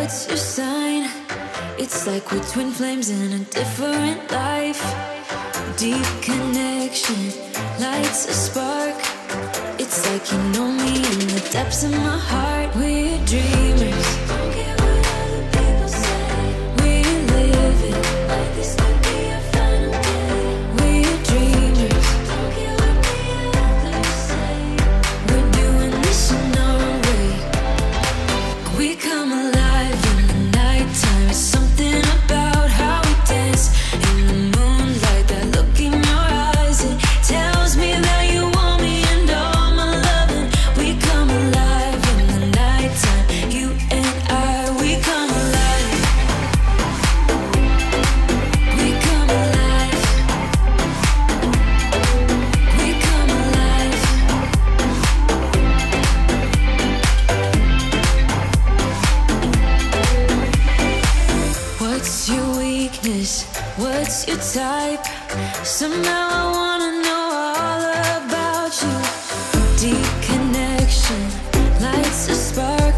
What's your sign? It's like we're twin flames in a different life. Deep connection lights a spark. It's like you know me in the depths of my heart. We're dreamers, don't care what other people say. We live it like this could be our final day. We're dreamers, don't care what the others say. We're doing this in our own way. We come alive in the nighttime. It's something about how we dance in the moonlight. That look in your eyes, it tells me that you want me and all my loving. We come alive in the nighttime. You and I, we come alive. We come alive. We come alive. What's your weakness? What's your type? Somehow I wanna know all about you. Deep connection lights a spark.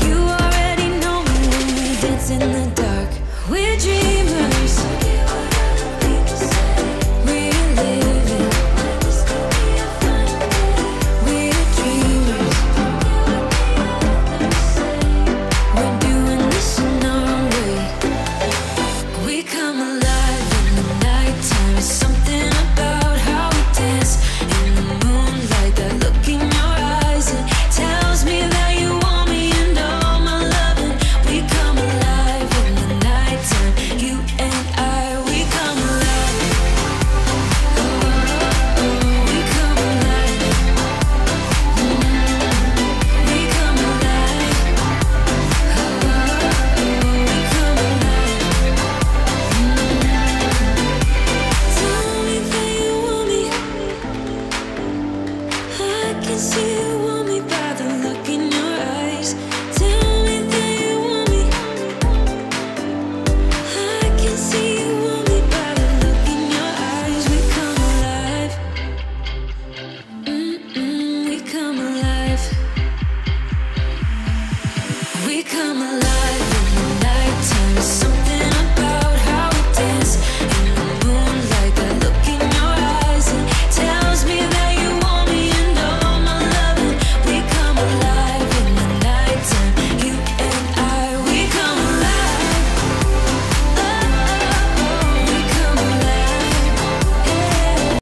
You already know me when we dance in the dark.